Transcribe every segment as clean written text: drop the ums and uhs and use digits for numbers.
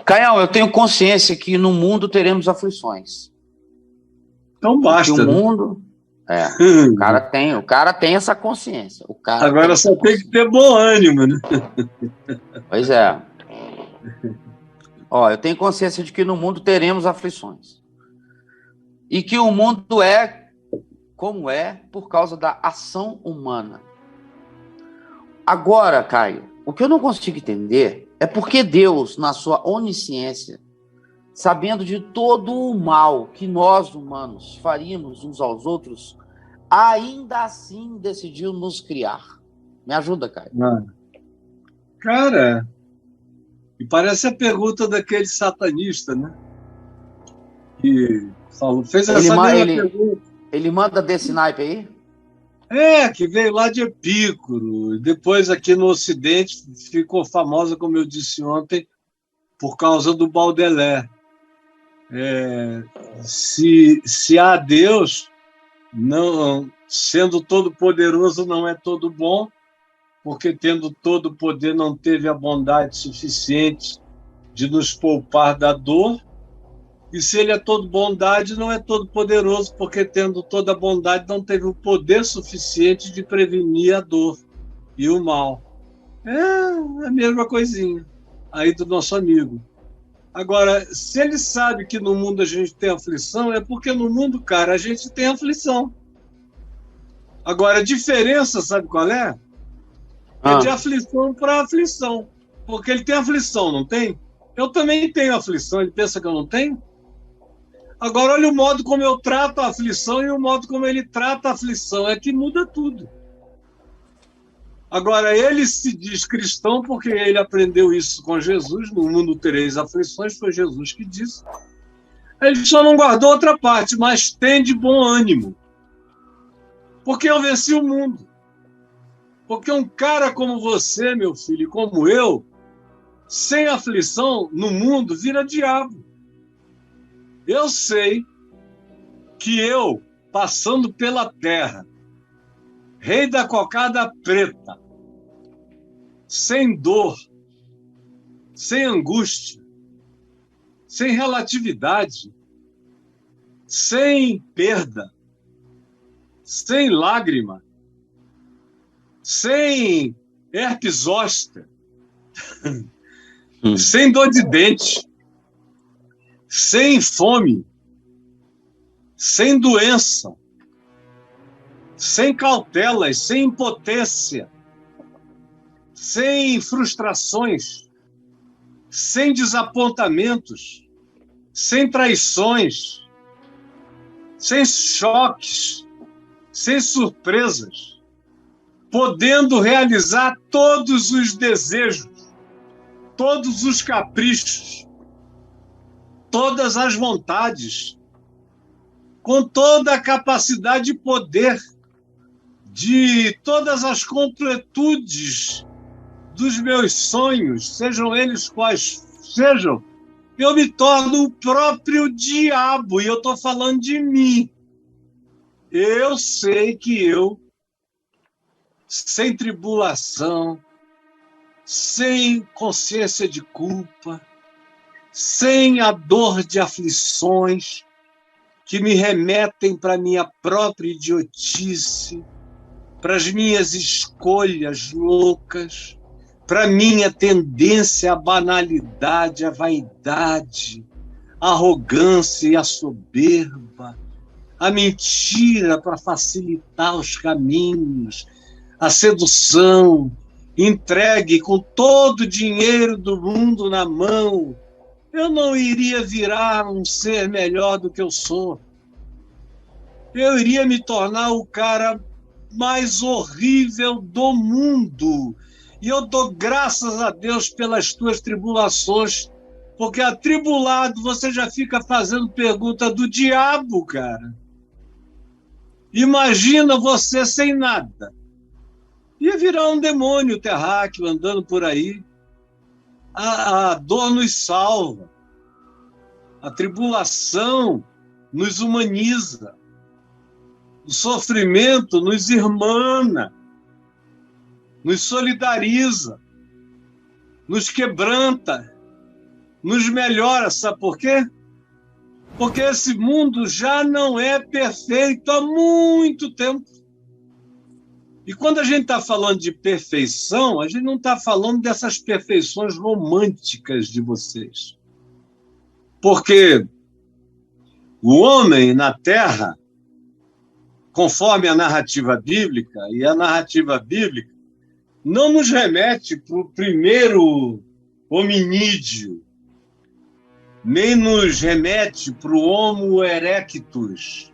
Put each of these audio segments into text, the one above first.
Caião, eu tenho consciência que no mundo teremos aflições. Então basta. Que o mundo... o cara tem essa consciência. Agora só tem que ter bom ânimo, né? Pois é. Eu tenho consciência de que no mundo teremos aflições. E que o mundo é como é por causa da ação humana. Agora, Caio, o que eu não consigo entender é porque Deus, na sua onisciência, sabendo de todo o mal que nós, humanos, faríamos uns aos outros, ainda assim decidiu nos criar. Me ajuda, Caio. Cara, e parece a pergunta daquele satanista, né? Que fez essa mesma pergunta. Ele manda desse naipe aí? Que veio lá de Epicuro. Depois, aqui no Ocidente, ficou famosa, como eu disse ontem, por causa do Baudelaire. Se há Deus, não, sendo todo-poderoso, não é todo bom, porque tendo todo o poder não teve a bondade suficiente de nos poupar da dor. E se ele é todo bondade, não é todo poderoso, porque tendo toda a bondade não teve o poder suficiente de prevenir a dor e o mal. É a mesma coisinha aí do nosso amigo. Agora, se ele sabe que no mundo a gente tem aflição, é porque no mundo, cara, a gente tem aflição. Agora, a diferença, sabe qual é? É de aflição para aflição. Porque ele tem aflição, não tem? Eu também tenho aflição, ele pensa que eu não tenho? Agora, olha o modo como eu trato a aflição e o modo como ele trata a aflição. É que muda tudo. Agora, ele se diz cristão porque ele aprendeu isso com Jesus. No mundo tereis aflições, foi Jesus que disse. Ele só não guardou outra parte, mas tem de bom ânimo. Porque eu venci o mundo. Porque um cara como você, meu filho, e como eu, sem aflição no mundo, vira diabo. Eu sei que eu, passando pela terra, rei da cocada preta, sem dor, sem angústia, sem relatividade, sem perda, sem lágrima, sem herpes zoster, sem dor de dente, sem fome, sem doença, sem cautelas, sem impotência, sem frustrações, sem desapontamentos, sem traições, sem choques, sem surpresas, podendo realizar todos os desejos, todos os caprichos, todas as vontades, com toda a capacidade e poder de todas as completudes dos meus sonhos, sejam eles quais sejam, eu me torno o próprio diabo, e eu estou falando de mim. Eu sei que eu, sem tribulação, sem consciência de culpa, sem a dor de aflições que me remetem para a minha própria idiotice, para as minhas escolhas loucas, para a minha tendência à banalidade, à vaidade, à arrogância e à soberba, à mentira para facilitar os caminhos, à sedução, entregue com todo o dinheiro do mundo na mão, eu não iria virar um ser melhor do que eu sou. Eu iria me tornar o cara mais horrível do mundo. E eu dou graças a Deus pelas tuas tribulações, porque atribulado você já fica fazendo pergunta do diabo, cara. Imagina você sem nada. Ia virar um demônio terráqueo andando por aí. A dor nos salva. A tribulação nos humaniza. O sofrimento nos irmana, nos solidariza, nos quebranta, nos melhora, sabe por quê? Porque esse mundo já não é perfeito há muito tempo. E quando a gente está falando de perfeição, a gente não está falando dessas perfeições românticas de vocês. Porque o homem na Terra, conforme a narrativa bíblica, e a narrativa bíblica não nos remete para o primeiro hominídeo, nem nos remete para o Homo erectus,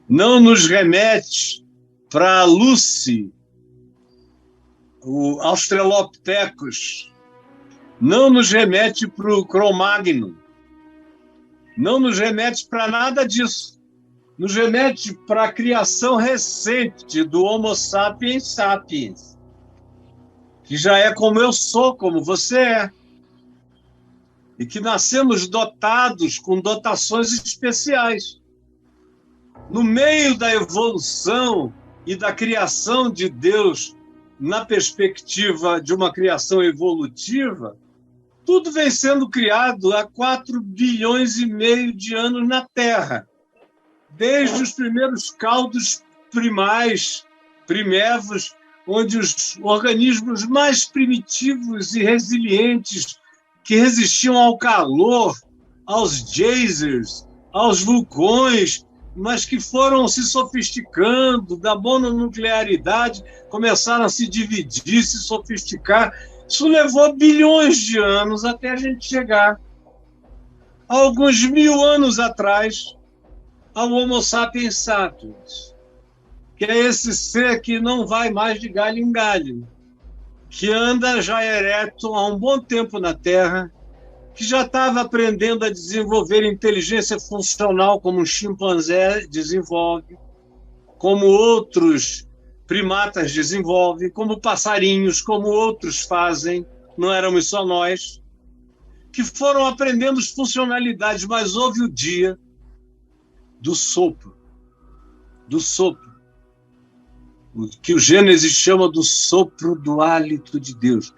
não nos remete para a Lucy, o Australopithecus, não nos remete para o Cro-Magnon, não nos remete para nada disso. Nos remete para a criação recente do Homo sapiens sapiens, que já é como eu sou, como você é. E que nascemos dotados com dotações especiais. No meio da evolução e da criação de Deus, na perspectiva de uma criação evolutiva, tudo vem sendo criado há 4,5 bilhões de anos na Terra, desde os primeiros caldos primevos, onde os organismos mais primitivos e resilientes que resistiam ao calor, aos geysers, aos vulcões, mas que foram se sofisticando, da mononuclearidade, começaram a se dividir, se sofisticar. Isso levou bilhões de anos até a gente chegar, há alguns 1000 anos atrás, ao Homo sapiens sapiens, que é esse ser que não vai mais de galho em galho, que anda já ereto há um bom tempo na Terra, que já estava aprendendo a desenvolver inteligência funcional como um chimpanzé desenvolve, como outros primatas desenvolvem, como passarinhos, como outros fazem, não éramos só nós, que foram aprendendo as funcionalidades, mas houve o dia do sopro, o que o Gênesis chama do sopro do hálito de Deus.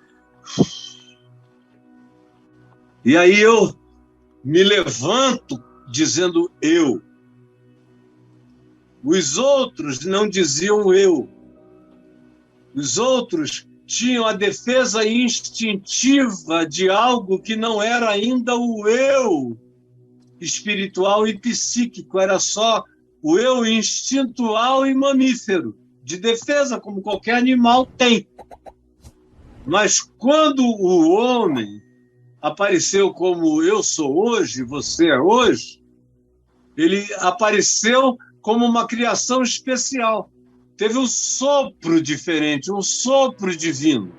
E aí eu me levanto dizendo eu. Os outros não diziam eu. Os outros tinham a defesa instintiva de algo que não era ainda o eu espiritual e psíquico, era só o eu instintual e mamífero, de defesa, como qualquer animal tem. Mas quando o homem apareceu como eu sou hoje, você é hoje, ele apareceu como uma criação especial. Teve um sopro diferente, um sopro divino.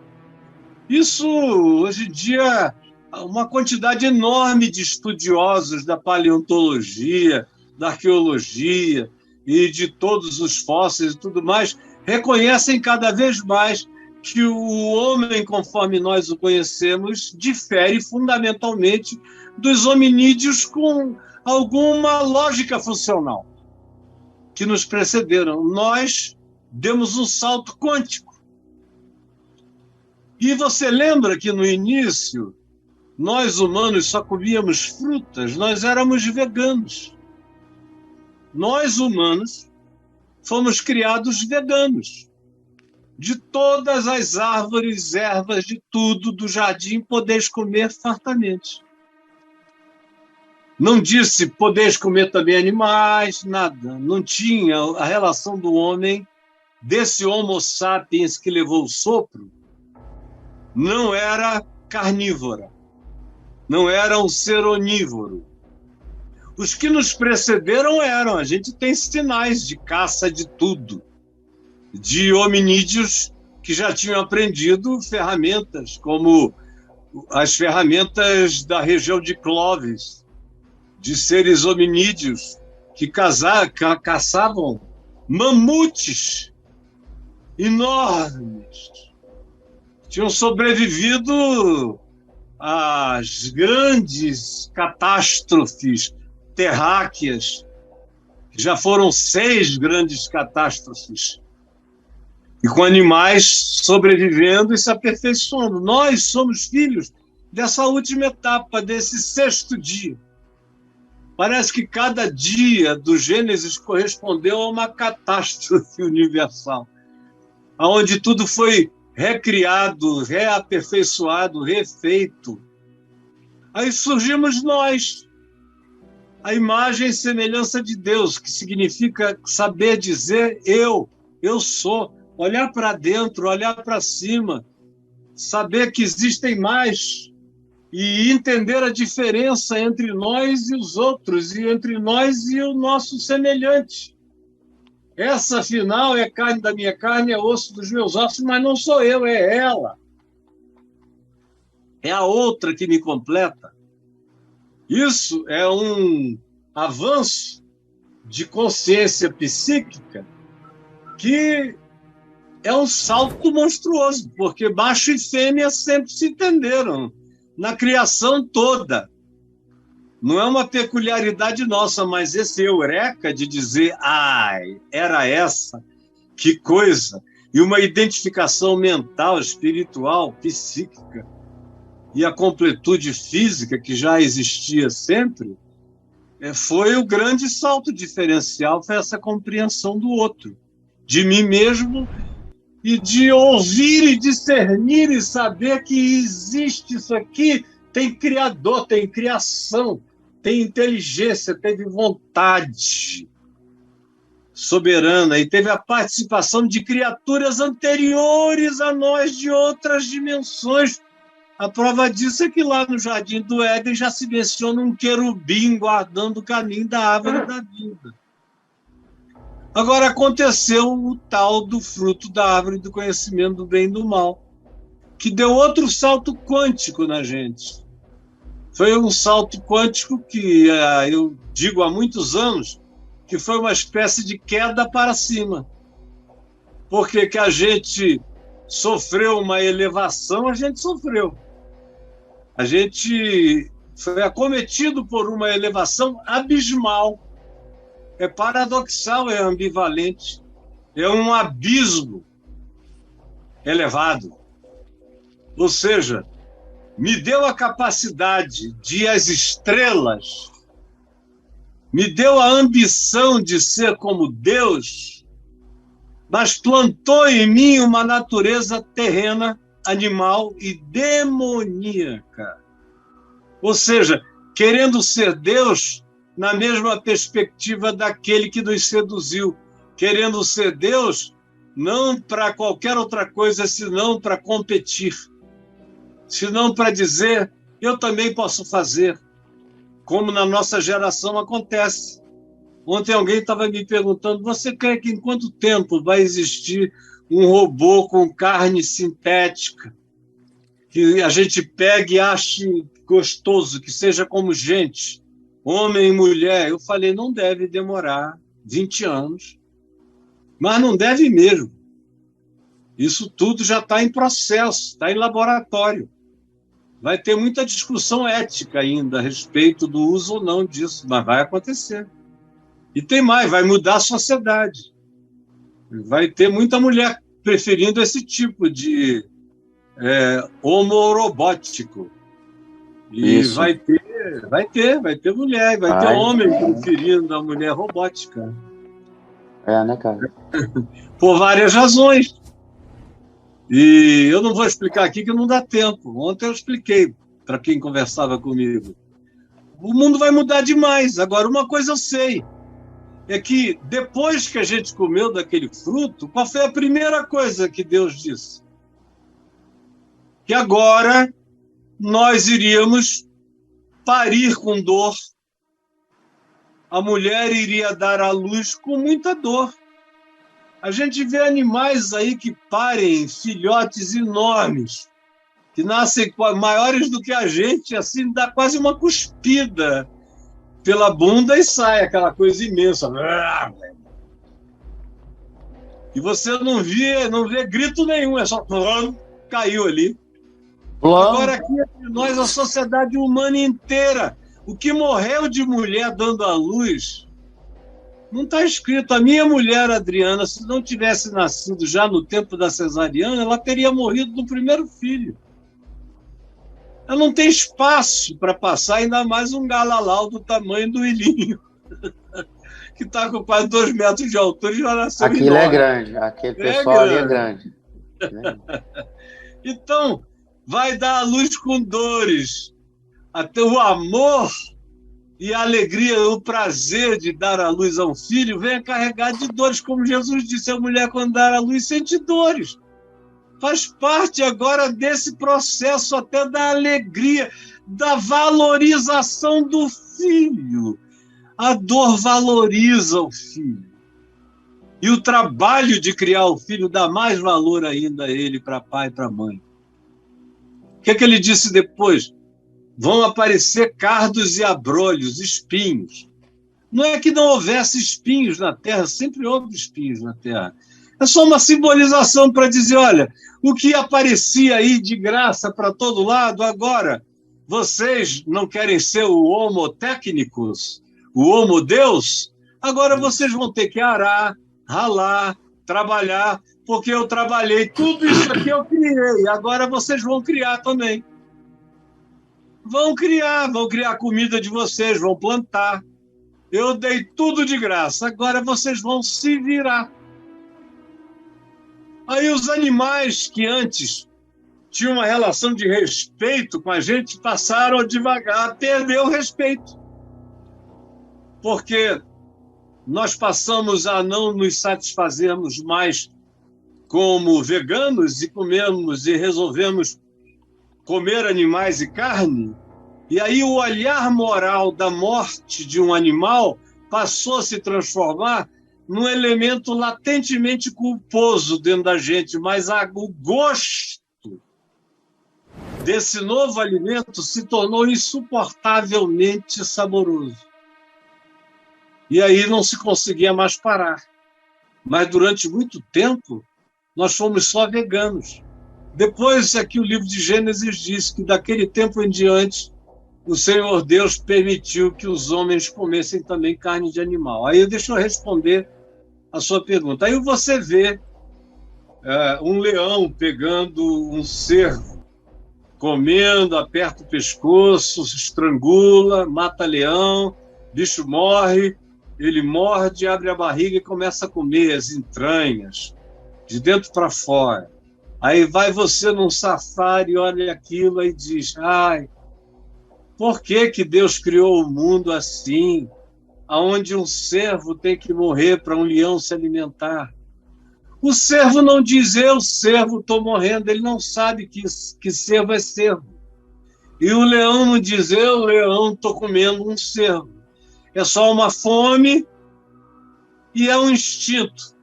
Isso, hoje em dia, uma quantidade enorme de estudiosos da paleontologia, da arqueologia e de todos os fósseis e tudo mais, reconhecem cada vez mais que o homem, conforme nós o conhecemos, difere fundamentalmente dos hominídeos com alguma lógica funcional que nos precederam. Nós demos um salto quântico. E você lembra que no início, nós humanos só comíamos frutas, nós éramos veganos. Nós humanos fomos criados veganos. De todas as árvores, ervas, de tudo do jardim, podeis comer fartamente. Não disse podeis comer também animais, nada. Não tinha a relação do homem, desse Homo sapiens que levou o sopro, não era carnívora, não era um ser onívoro. Os que nos precederam eram, a gente tem sinais de caça de tudo, de hominídeos que já tinham aprendido ferramentas, como as ferramentas da região de Clovis, de seres hominídeos que caçavam mamutes enormes. Tinham sobrevivido às grandes catástrofes terráqueas, que já foram 6 grandes catástrofes, e com animais sobrevivendo e se aperfeiçoando. Nós somos filhos dessa última etapa, desse sexto dia. Parece que cada dia do Gênesis correspondeu a uma catástrofe universal, onde tudo foi recriado, reaperfeiçoado, refeito. Aí surgimos nós, a imagem e semelhança de Deus, que significa saber dizer eu sou, olhar para dentro, olhar para cima, saber que existem mais e entender a diferença entre nós e os outros, e entre nós e o nosso semelhante. Essa, afinal, é carne da minha carne, é osso dos meus ossos, mas não sou eu, é ela. É a outra que me completa. Isso é um avanço de consciência psíquica que é um salto monstruoso, porque macho e fêmea sempre se entenderam na criação toda. Não é uma peculiaridade nossa, mas esse eureka de dizer, ai, era essa, que coisa, e uma identificação mental, espiritual, psíquica, e a completude física que já existia sempre, foi o grande salto diferencial, foi essa compreensão do outro, de mim mesmo, e de ouvir e discernir e saber que existe isso aqui, tem criador, tem criação, tem inteligência, teve vontade soberana e teve a participação de criaturas anteriores a nós de outras dimensões. A prova disso é que lá no Jardim do Éden já se menciona um querubim guardando o caminho da árvore da vida. Agora aconteceu o tal do fruto da árvore do conhecimento do bem e do mal, que deu outro salto quântico na gente. Foi um salto quântico que eu digo há muitos anos que foi uma espécie de queda para cima. Porque que a gente sofreu uma elevação, a gente sofreu. A gente foi acometido por uma elevação abismal. É paradoxal, é ambivalente. É um abismo elevado. Ou seja, me deu a capacidade de ir às estrelas, me deu a ambição de ser como Deus, mas plantou em mim uma natureza terrena, animal e demoníaca. Ou seja, querendo ser Deus na mesma perspectiva daquele que nos seduziu, querendo ser Deus não para qualquer outra coisa senão para competir, senão para dizer, eu também posso fazer, como na nossa geração acontece. Ontem alguém estava me perguntando, você crê que em quanto tempo vai existir um robô com carne sintética, que a gente pegue e ache gostoso, que seja como gente, homem e mulher? Eu falei, não deve demorar 20 anos, mas não deve mesmo. Isso tudo já está em processo, está em laboratório. Vai ter muita discussão ética ainda a respeito do uso ou não disso, mas vai acontecer. E tem mais, vai mudar a sociedade. Vai ter muita mulher preferindo esse tipo de homorobótico. E isso. vai ter mulher, vai ter homem preferindo a mulher robótica. Né, cara? Por várias razões. E eu não vou explicar aqui que não dá tempo. Ontem eu expliquei para quem conversava comigo. O mundo vai mudar demais. Agora, uma coisa eu sei, é que depois que a gente comeu daquele fruto, qual foi a primeira coisa que Deus disse? Que agora nós iríamos parir com dor. A mulher iria dar à luz com muita dor. A gente vê animais aí que parem filhotes enormes, que nascem maiores do que a gente, assim, dá quase uma cuspida pela bunda e sai aquela coisa imensa. E você não vê grito nenhum, é só caiu ali. Agora aqui entre nós, a sociedade humana inteira, o que morreu de mulher dando à luz, não está escrito. A minha mulher, Adriana, se não tivesse nascido já no tempo da cesariana, ela teria morrido no primeiro filho. Ela não tem espaço para passar, ainda mais um galalau do tamanho do ilhinho, que está com quase 2 metros de altura e já nasceu Aquilo enorme. é grande, aquele pessoal ali é grande. Então, vai dar à luz com dores. Até o amor e a alegria, o prazer de dar à luz a um filho, vem carregado de dores, como Jesus disse, a mulher quando dar à luz sente dores. Faz parte agora desse processo até da alegria, da valorização do filho. A dor valoriza o filho. E o trabalho de criar o filho dá mais valor ainda a ele, para pai e para mãe. O que ele disse depois? Vão aparecer cardos e abrolhos, espinhos. Não é que não houvesse espinhos na terra, sempre houve espinhos na terra. É só uma simbolização para dizer, olha, o que aparecia aí de graça para todo lado, agora, vocês não querem ser o homo técnicos, o homo Deus? Agora vocês vão ter que arar, ralar, trabalhar, porque eu trabalhei, tudo isso aqui eu criei, agora vocês vão criar também. Vão criar comida de vocês, vão plantar. Eu dei tudo de graça, agora vocês vão se virar. Aí os animais que antes tinham uma relação de respeito com a gente passaram devagar a perder o respeito. Porque nós passamos a não nos satisfazermos mais como veganos e comemos e resolvemos comer animais e carne. E aí o olhar moral da morte de um animal passou a se transformar num elemento latentemente culposo dentro da gente, mas o gosto desse novo alimento se tornou insuportavelmente saboroso. E aí não se conseguia mais parar. Mas durante muito tempo, nós fomos só veganos. Depois é que o livro de Gênesis diz que daquele tempo em diante, o Senhor Deus permitiu que os homens comessem também carne de animal. Aí deixa eu responder a sua pergunta. Aí você vê um leão pegando um cervo, comendo, aperta o pescoço, estrangula, mata leão, bicho morre, ele morde, abre a barriga e começa a comer as entranhas, de dentro para fora. Aí vai você num safari, olha aquilo e diz, ai, por que que Deus criou o mundo assim, aonde um cervo tem que morrer para um leão se alimentar? O cervo não diz, eu, cervo, estou morrendo, ele não sabe que cervo é cervo. E o leão não diz, eu, leão, estou comendo um cervo. É só uma fome e é um instinto.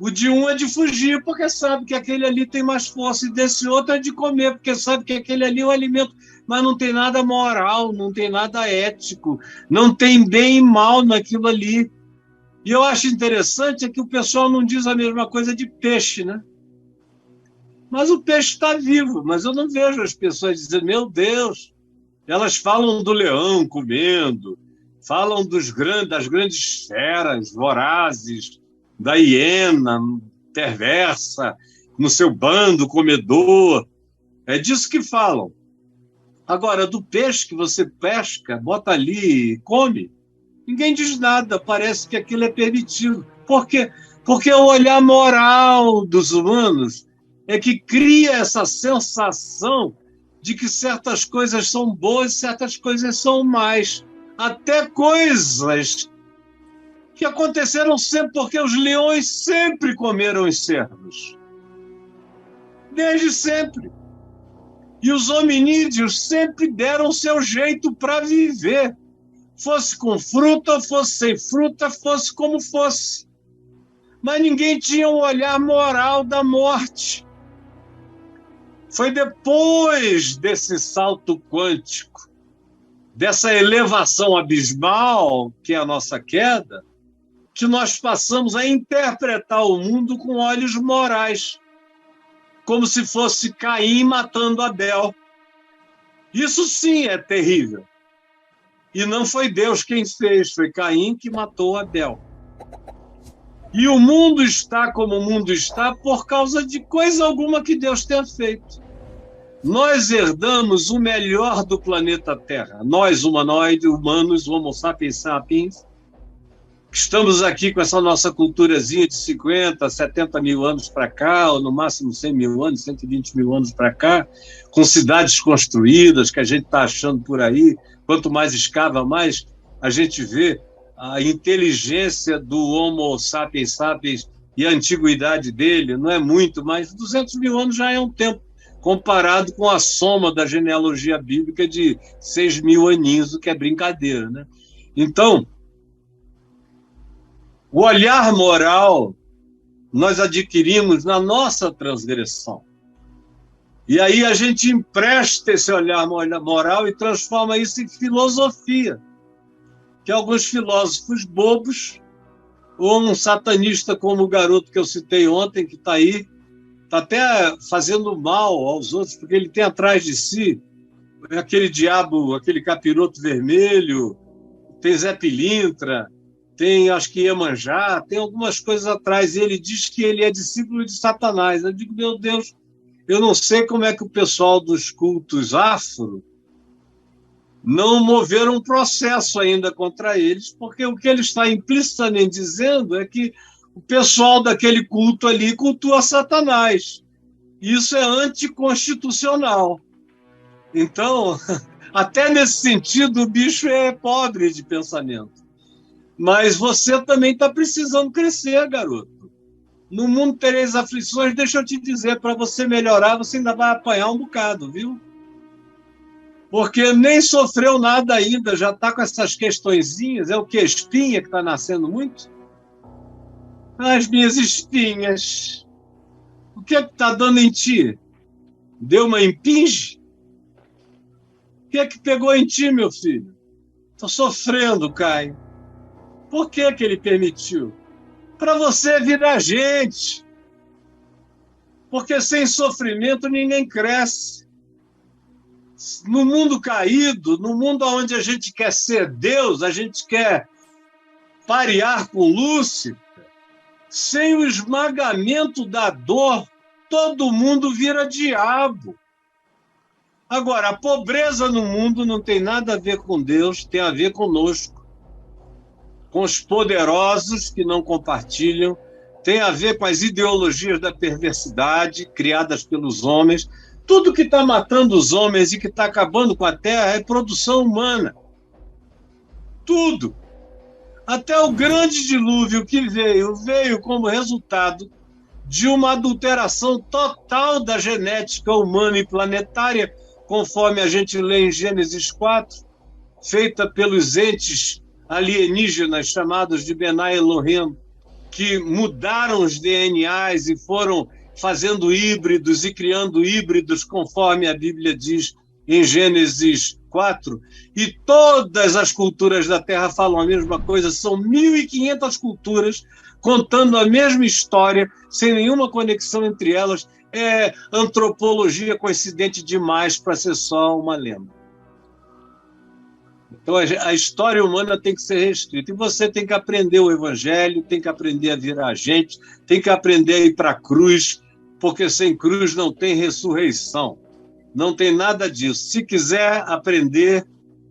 O de um é de fugir, porque sabe que aquele ali tem mais força, e desse outro é de comer, porque sabe que aquele ali é o alimento, mas não tem nada moral, não tem nada ético, não tem bem e mal naquilo ali. E eu acho interessante é que o pessoal não diz a mesma coisa de peixe, né? Mas o peixe está vivo, mas eu não vejo as pessoas dizendo, meu Deus, elas falam do leão comendo, falam das grandes feras vorazes, da hiena perversa, no seu bando comedor. É disso que falam. Agora, do peixe que você pesca, bota ali e come, ninguém diz nada, parece que aquilo é permitido. Por quê? Porque o olhar moral dos humanos é que cria essa sensação de que certas coisas são boas e certas coisas são más. Até coisas que aconteceram sempre, porque os leões sempre comeram os cervos. Desde sempre. E os hominídeos sempre deram o seu jeito para viver. Fosse com fruta, fosse sem fruta, fosse como fosse. Mas ninguém tinha um olhar moral da morte. Foi depois desse salto quântico, dessa elevação abismal, que é a nossa queda, que nós passamos a interpretar o mundo com olhos morais, como se fosse Caim matando Abel. Isso sim é terrível. E não foi Deus quem fez, foi Caim que matou Abel. E o mundo está como o mundo está por causa de coisa alguma que Deus tenha feito. Nós herdamos o melhor do planeta Terra. Nós, humanoides, humanos, Homo sapiens sapiens, que estamos aqui com essa nossa culturazinha de 50, 70 mil anos para cá, ou no máximo 100 mil anos, 120 mil anos para cá, com cidades construídas que a gente está achando por aí. Quanto mais escava, mais a gente vê a inteligência do Homo sapiens sapiens e a antiguidade dele. Não é muito, mas 200 mil anos já é um tempo, comparado com a soma da genealogia bíblica de 6 mil aninhos, o que é brincadeira, né? Então, o olhar moral nós adquirimos na nossa transgressão. E aí a gente empresta esse olhar moral e transforma isso em filosofia, que alguns filósofos bobos, ou um satanista como o garoto que eu citei ontem, que está aí, está até fazendo mal aos outros, porque ele tem atrás de si aquele diabo, aquele capiroto vermelho, tem Zé Pilintra, tem, acho que Iemanjá, tem algumas coisas atrás, e ele diz que ele é discípulo de Satanás. Eu digo, meu Deus, eu não sei como é que o pessoal dos cultos afro não moveram um processo ainda contra eles, porque o que ele está implicitamente dizendo é que o pessoal daquele culto ali cultua Satanás. Isso é anticonstitucional. Então, até nesse sentido, o bicho é pobre de pensamento. Mas você também está precisando crescer, garoto. No mundo tereis aflições, deixa eu te dizer, para você melhorar, você ainda vai apanhar um bocado, viu? Porque nem sofreu nada ainda, já está com essas questõezinhas. É o que? Espinha que está nascendo muito? As minhas espinhas. O que é que está dando em ti? Deu uma impinge? O que é que pegou em ti, meu filho? Estou sofrendo, Caio. Por que que ele permitiu? Para você virar gente. Porque sem sofrimento ninguém cresce. No mundo caído, no mundo onde a gente quer ser Deus, a gente quer parear com Lúcifer, sem o esmagamento da dor, todo mundo vira diabo. Agora, a pobreza no mundo não tem nada a ver com Deus, tem a ver conosco, com os poderosos que não compartilham, tem a ver com as ideologias da perversidade criadas pelos homens. Tudo que está matando os homens e que está acabando com a Terra é produção humana. Tudo. Até o grande dilúvio que veio como resultado de uma adulteração total da genética humana e planetária, conforme a gente lê em Gênesis 4, feita pelos entes alienígenas chamados de Benai Elohim, que mudaram os DNAs e foram fazendo híbridos e criando híbridos, conforme a Bíblia diz em Gênesis 4, e todas as culturas da Terra falam a mesma coisa, são 1.500 culturas contando a mesma história, sem nenhuma conexão entre elas. É antropologia coincidente demais para ser só uma lenda. Então, a história humana tem que ser restrita. E você tem que aprender o Evangelho, tem que aprender a virar gente, tem que aprender a ir para a cruz, porque sem cruz não tem ressurreição. Não tem nada disso. Se quiser aprender,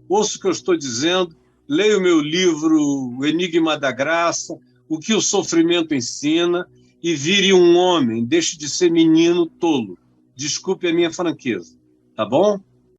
ouça o que eu estou dizendo, leia o meu livro, O Enigma da Graça, O que o Sofrimento Ensina, e vire um homem, deixe de ser menino tolo. Desculpe a minha franqueza. Tá bom?